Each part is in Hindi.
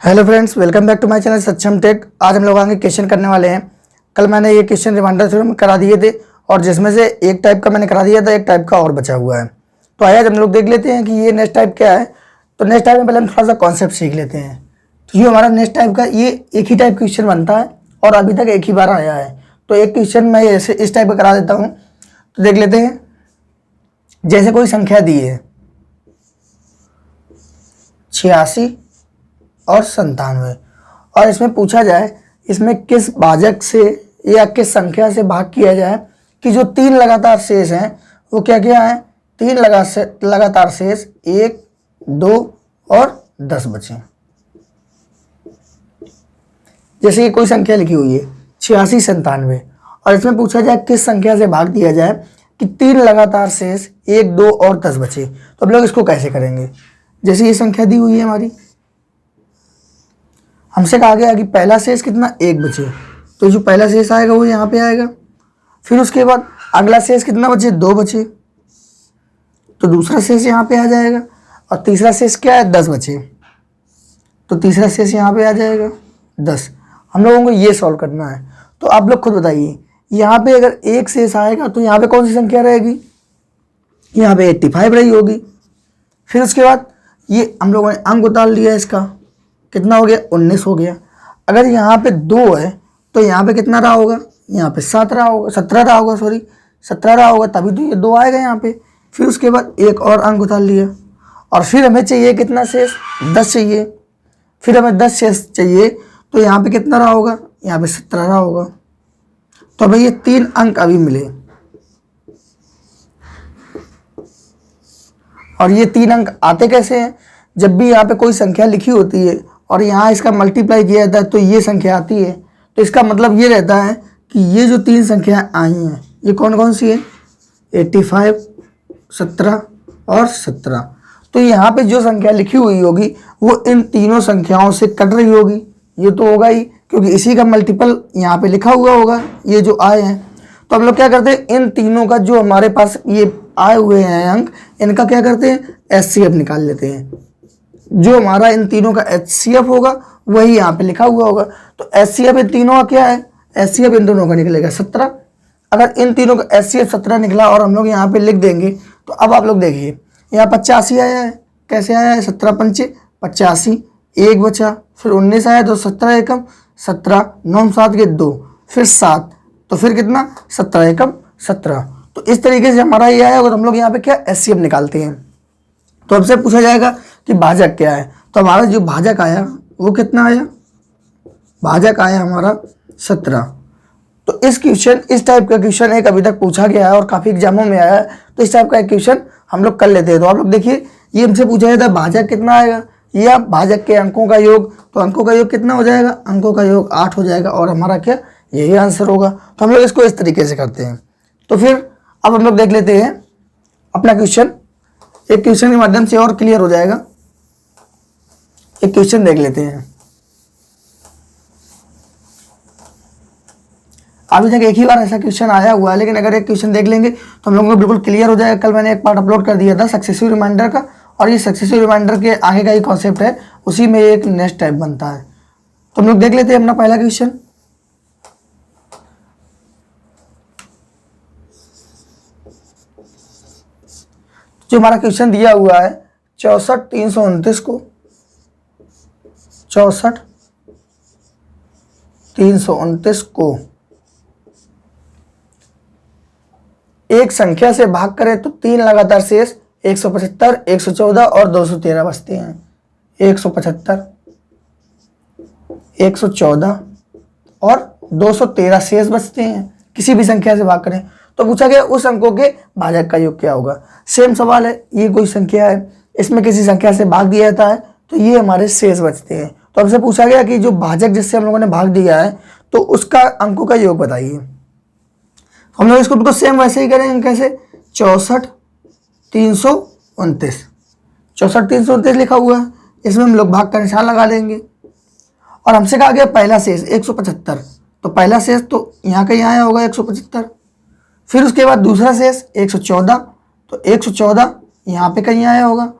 Hello friends, welcome back to my channel Saksham Tech. आज हम लोग आगे क्वेश्चन करने वाले हैं। कल मैंने ये क्वेश्चन रिमाइंडर थ्योरम करा दिए थे और जिसमें से एक टाइप का मैंने करा दिया था, एक टाइप का और बचा हुआ है। तो आइए हम लोग देख लेते हैं कि ये नेक्स्ट टाइप क्या है। तो नेक्स्ट टाइप में पहले हम थोड़ा सा कॉन्सेप्ट सीख लेते हैं। तो ये हमारा नेक्स्ट टाइप का ये एक ही टाइप क्वेश्चन बनता है और अभी तक एक ही बार आया है। तो एक क्वेश्चन मैं ऐसे इस टाइप का करा देता हूँ। तो देख लेते हैं। जैसे कोई संख्या दी है 86 और 97 और इसमें पूछा जाए इसमें किस भाजक से या किस संख्या से भाग किया जाए कि जो तीन लगातार शेष हैं वो क्या क्या है। तीन लगातार शेष 1, 2 और 10 बचे। जैसे ये कोई संख्या लिखी हुई है 86, 97 और इसमें पूछा जाए किस संख्या से भाग दिया जाए कि तीन लगातार शेष 1, 2 और 10 बचे। तो हम लोग इसको कैसे करेंगे। जैसे ये संख्या दी हुई है हमारी, हमसे कहा गया कि पहला शेष कितना 1 बचे, तो जो पहला शेष आएगा वो यहाँ पे आएगा। फिर उसके बाद अगला शेष कितना बचे 2 बचे, तो दूसरा शेष यहाँ पे आ जाएगा। और तीसरा शेष क्या है 10 बचे, तो तीसरा शेष यहाँ पे आ जाएगा 10। हम लोगों को ये सॉल्व करना है। तो आप लोग खुद बताइए, यहाँ पे अगर एक शेष आएगा तो यहाँ पे कौन सी संख्या रहेगी, यहाँ पे 85 रही होगी। फिर उसके बाद ये हम लोगों ने अंक उतार लिया, इसका कितना हो गया 19 हो गया। अगर यहाँ पे 2 है तो यहाँ पे कितना रहा होगा, यहाँ पे 7 रहा होगा, 17 रहा होगा, सॉरी 17 रहा होगा, तभी तो ये 2 आएगा यहाँ पे। फिर उसके बाद एक और अंक उतार लिया और फिर हमें चाहिए कितना शेष 10 चाहिए। फिर हमें 10 शेष चाहिए तो यहाँ पे कितना रहा होगा, यहाँ पे 17 रहा होगा। तो हमें ये 3 अंक अभी मिले और ये 3 अंक आते कैसे हैं। जब भी यहाँ पे कोई संख्या लिखी होती है और यहाँ इसका मल्टीप्लाई किया जाता है तो ये संख्या आती है। तो इसका मतलब ये रहता है कि ये जो 3 संख्याएं आई हैं ये कौन कौन सी है, 85, 17 और 17। तो यहाँ पे जो संख्या लिखी हुई होगी वो इन तीनों संख्याओं से कट रही होगी। ये तो होगा ही, क्योंकि इसी का मल्टीपल यहाँ पे लिखा हुआ होगा ये जो आए हैं। तो हम लोग क्या करते हैं, इन तीनों का जो हमारे पास ये आए हुए हैं अंक, इनका क्या करते हैं HCF निकाल लेते हैं। जो हमारा इन तीनों का HCF होगा वही यहाँ पे लिखा हुआ होगा। तो HCF इन तीनों का क्या है, HCF इन दोनों का निकलेगा 17। अगर इन तीनों का HCF 17 निकला और हम लोग यहाँ पे लिख देंगे तो अब आप लोग देखिए यहाँ 85 आया है। कैसे आया है, 17 पंचे 85, 1 बचा, फिर 19 आया तो 17 एकम 17, 9 7 के 2, फिर 7, तो फिर कितना 17 एकम 17। तो इस तरीके से हमारा ये आया और हम लोग यहाँ पे क्या HCF निकालते हैं। तो हमसे पूछा जाएगा कि भाजक क्या है। तो हमारा जो भाजक आया वो कितना आया, भाजक आया हमारा 17। तो इस टाइप का क्वेश्चन एक अभी तक पूछा गया है और काफ़ी एग्जामों में आया है। तो इस टाइप का एक क्वेश्चन हम लोग कर लेते हैं। तो आप लोग देखिए, ये हमसे पूछा जाता है भाजक कितना आएगा, ये आप भाजक के अंकों का योग, तो अंकों का योग कितना हो जाएगा, अंकों का योग 8 हो जाएगा और हमारा क्या यही आंसर होगा। तो हम लोग इसको इस तरीके से करते हैं। तो फिर अब हम लोग देख लेते हैं अपना क्वेश्चन। एक क्वेश्चन के माध्यम से और क्लियर हो जाएगा। एक क्वेश्चन देख लेते हैं। अभी तक एक ही बार ऐसा क्वेश्चन आया हुआ है, लेकिन अगर एक क्वेश्चन देख लेंगे तो हम लोगों को बिल्कुल क्लियर हो जाएगा। कल मैंने एक पार्ट अपलोड कर दिया था सक्सेसिव रिमाइंडर का, और ये सक्सेसिव रिमाइंडर के आगे का ही कॉन्सेप्ट है, उसी में एक नेक्स्ट टाइप बनता है। तो हम लोग देख लेते हैं अपना पहला क्वेश्चन। जो हमारा क्वेश्चन दिया हुआ है 64 329 को 64 329 को एक संख्या से भाग करें तो 3 लगातार शेष 175, 114 और 213 बचते हैं। 175, 114 और 213 शेष बचते हैं। किसी भी संख्या से भाग करें तो पूछा गया उस अंकों के भाजक का योग क्या होगा। सेम सवाल है, ये कोई संख्या है, इसमें किसी संख्या से भाग दिया जाता है तो ये हमारे शेष बचते हैं। तो हमसे पूछा गया कि जो भाजक जिससे हम लोगों ने भाग दिया है तो उसका अंकों का योग बताइए। हम लोग इसको बिल्कुल सेम वैसे ही करेंगे। कैसे, 64 329, 64 329 लिखा हुआ है, इसमें हम लोग भाग का निशान लगा देंगे। और हमसे कहा गया पहला शेष 175, तो पहला शेष तो यहाँ कहीं आया होगा 175। फिर उसके बाद दूसरा शेष 114, तो 114 यहाँ पे कहीं आया होगा।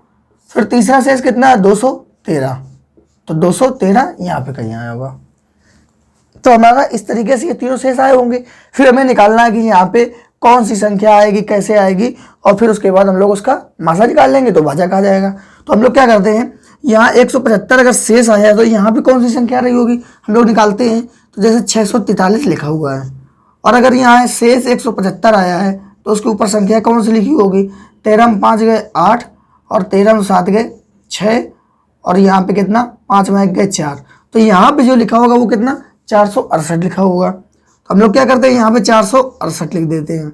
फिर तीसरा शेष कितना है 213, तो 213 यहाँ पे कहीं आया होगा। तो हमारा इस तरीके से ये तीनों शेष आए होंगे। फिर हमें निकालना है कि यहाँ पे कौन सी संख्या आएगी, कैसे आएगी, और फिर उसके बाद हम लोग उसका मासा निकाल लेंगे तो भाजक आ जाएगा। तो हम लोग क्या करते हैं, यहाँ 175 अगर शेष आया है तो यहाँ पे कौन सी संख्या रही होगी हम लोग निकालते हैं। तो जैसे 643 लिखा हुआ है, और अगर यहाँ शेष 175 आया है तो उसके ऊपर संख्या कौन सी लिखी होगी, 13 में 5 गए 8, और 13 में 7 गए 6, और यहाँ पे कितना 5 में 1 गए 4। तो यहाँ पे जो लिखा होगा वो कितना 468 लिखा होगा। तो हम लोग क्या करते हैं, यहाँ पे 468 लिख देते हैं।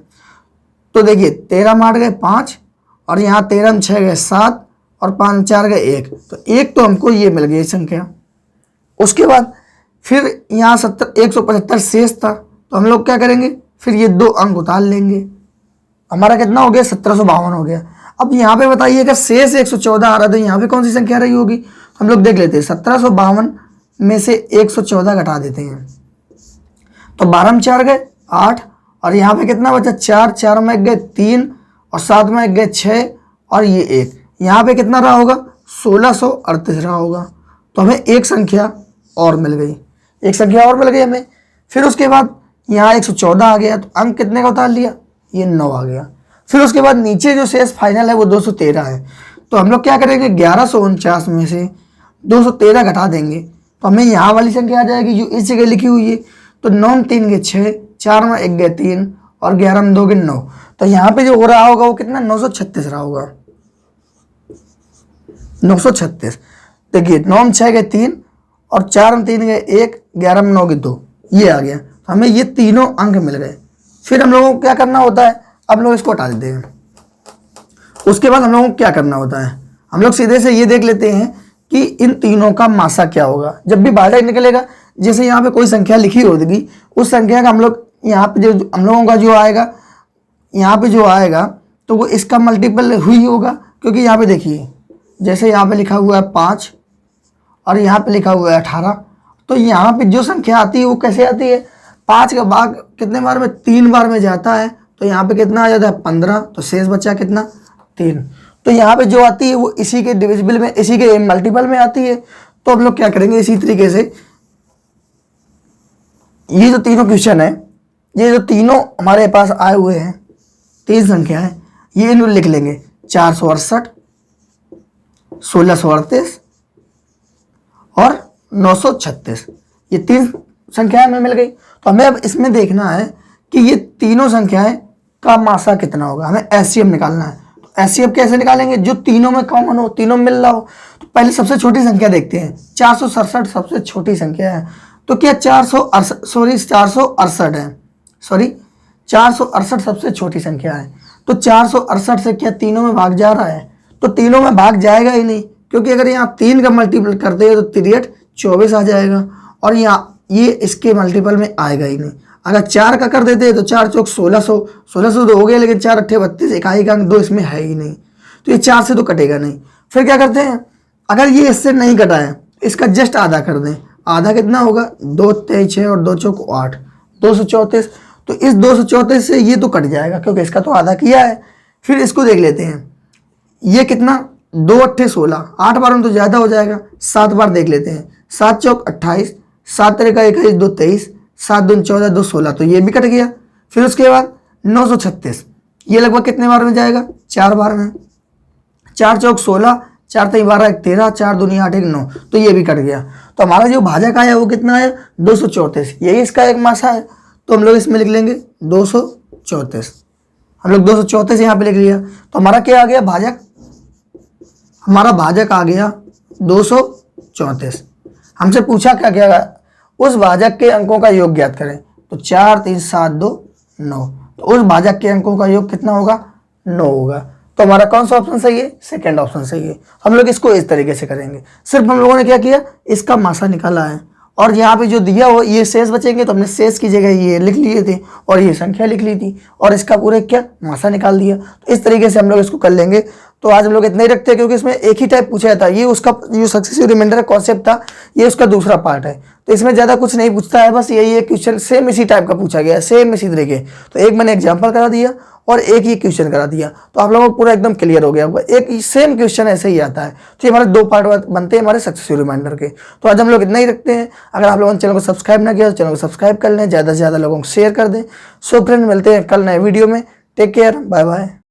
तो देखिए 13 में 8 गए 5, और यहाँ 13 में 6 गए 7, और 5 में 4 गए 1। तो एक तो हमको ये मिल गई संख्या। उसके बाद फिर यहाँ 175 शेष था, तो हम लोग क्या करेंगे, फिर ये 2 अंक उतार लेंगे। हमारा कितना हो गया 1752 हो गया। अब यहाँ पे बताइए अगर शेष 114 आ रहा तो यहाँ पे कौन सी संख्या रही होगी। हम लोग देख लेते हैं, 1752 में से 114 घटा देते हैं। तो 12 में 4 गए 8, और यहाँ पे कितना बचा 4, 4 में 1 गए 3, और 7 में 1 गए 6, और ये 1। यहाँ पे कितना रहा होगा 1638 रहा होगा। तो हमें एक संख्या और मिल गई, एक संख्या और मिल गई हमें। फिर उसके बाद यहाँ 114 आ गया, तो अंक कितने का उतार लिया, ये 9 आ गया। फिर उसके बाद नीचे जो शेष फाइनल है वो 213 है। तो हम लोग क्या करेंगे, 1149 में से 213 घटा देंगे तो हमें यहाँ वाली संख्या आ जाएगी जो इस जगह लिखी हुई है। तो 9 में 3 गए 6, 4 में 1 गए 3, और 11 में 2 गए 9। तो यहाँ पे जो हो रहा होगा वो कितना 936 रहा होगा, 936। देखिए 9 में 6 गए 3, और 4 में 3 गए 1, 11 में 9 गए 2, ये आ गया। तो हमें ये तीनों अंक मिल गए। फिर हम लोगों को क्या करना होता है, अब लोग इसको हटा देते हैं। उसके बाद हम लोगों को क्या करना होता है, हम लोग सीधे से ये देख लेते हैं कि इन तीनों का मासा क्या होगा। जब भी भाजक निकलेगा, जैसे यहाँ पे कोई संख्या लिखी होगी, उस संख्या का हम लोग यहाँ पे जो हम लोगों का जो आएगा, यहाँ पे जो आएगा तो वो इसका मल्टीपल हुई होगा। क्योंकि यहाँ पे देखिए, जैसे यहाँ पे लिखा हुआ है 5, और यहाँ पे लिखा हुआ है 18, तो यहाँ पे जो संख्या आती है वो कैसे आती है, 5 का भाग कितने बार में, 3 बार में जाता है। तो यहाँ पे कितना आ जाता है 15, तो शेष बचा कितना 3। तो यहाँ पे जो आती है वो इसी के डिविजिबल में, इसी के मल्टीपल में आती है। तो हम लोग क्या करेंगे, इसी तरीके से ये जो तीनों क्वेश्चन है, ये जो तीनों हमारे पास आए हुए हैं 3 संख्या है, ये इनको लिख लेंगे 468, 1638 और 936। ये 3 संख्याएं हमें मिल गई। तो हमें अब इसमें देखना है कि ये तीनों संख्याएं का मासा कितना होगा। हमें एचसीएफ निकालना है। तो एचसीएफ कैसे निकालेंगे, जो तीनों में कॉमन हो, तीनों में मिल रहा हो। तो पहले सबसे छोटी संख्या देखते हैं, 467 सबसे छोटी संख्या है। तो क्या 468 है, सॉरी 468 सबसे छोटी संख्या है। तो 468 से क्या तीनों में भाग जा रहा है, तो तीनों में भाग जाएगा ही नहीं, क्योंकि अगर यहाँ 3 का मल्टीपल करते हैं तो 3 24 आ जाएगा, और यहाँ ये इसके मल्टीपल में आएगा ही नहीं। अगर 4 का कर देते हैं तो 4 चौक 1600 तो हो गया, लेकिन 4 अट्ठे 32, इकाई का अंक 2 इसमें है ही नहीं, तो ये 4 से तो कटेगा नहीं। फिर क्या करते हैं, अगर ये इससे नहीं कटा है इसका जस्ट आधा कर दें। आधा कितना होगा, 2 तेईस 6 और 2 चौक 8, 234। तो इस 234 से ये तो कट जाएगा क्योंकि इसका तो आधा किया है। फिर इसको देख लेते हैं, ये कितना 2 अट्ठे 16, 8 बार में तो ज़्यादा हो जाएगा, 7 बार देख लेते हैं। 7 चौक 28, 7 तेरे का 21, 2 23, 7 दून 14, 2 16, तो ये भी कट गया। फिर उसके बाद 936, ये लगभग कितने बार में जाएगा, 4 बार में। 4 चौक 16, 4 तेईस 12, 1 13, 4 दूनी 8, 1 9, तो ये भी कट गया। तो हमारा जो भाजक आया वो कितना आया 234, यही इसका एक मासा है। तो हम लोग इसमें लिख लेंगे 234। हम लोग 234 यहाँ पे लिख लिया। तो हमारा क्या आ गया भाजक, हमारा भाजक आ गया 234। हमसे पूछा क्या क्या, उस भाजक के अंकों का योग ज्ञात करें। तो 4 3 7 2 9, तो उस भाजक के अंकों का योग कितना होगा, 9 होगा। तो हमारा कौन सा ऑप्शन सही है, सेकंड ऑप्शन सही है। हम लोग इसको इस तरीके से करेंगे। सिर्फ हम लोगों ने क्या किया, इसका मासा निकाला है, और यहाँ पे जो दिया हो ये शेष बचेंगे, तो हमने शेष की जगह ये लिख लिए थे और ये संख्या लिख ली थी, और इसका पूरे क्या मासा निकाल दिया। तो इस तरीके से हम लोग इसको कर लेंगे। तो आज हम लोग इतना ही रखते हैं, क्योंकि इसमें एक ही टाइप पूछा था। ये उसका जो सक्सेसिव रिमाइंडर कॉन्सेप्ट था, ये उसका दूसरा पार्ट है। तो इसमें ज़्यादा कुछ नहीं पूछता है, बस यही एक क्वेश्चन सेम इसी टाइप का पूछा गया, सेम इसी तरीके। तो एक मैंने एग्जाम्पल करा दिया, और एक ये क्वेश्चन करा दिया, तो आप लोगों को पूरा एकदम क्लियर हो गया होगा। एक सेम क्वेश्चन ऐसे ही आता है। तो ये हमारे 2 पार्ट बनते हैं हमारे सक्सेसिव रिमाइंडर के। तो आज हम लोग इतना ही रखते हैं। अगर आप लोगों ने चैनल को सब्सक्राइब ना किया तो चैनल को सब्सक्राइब कर लें, ज़्यादा से ज़्यादा लोगों को शेयर कर दें। सो फ्रेंड, मिलते हैं कल नए वीडियो में। Take care, bye bye.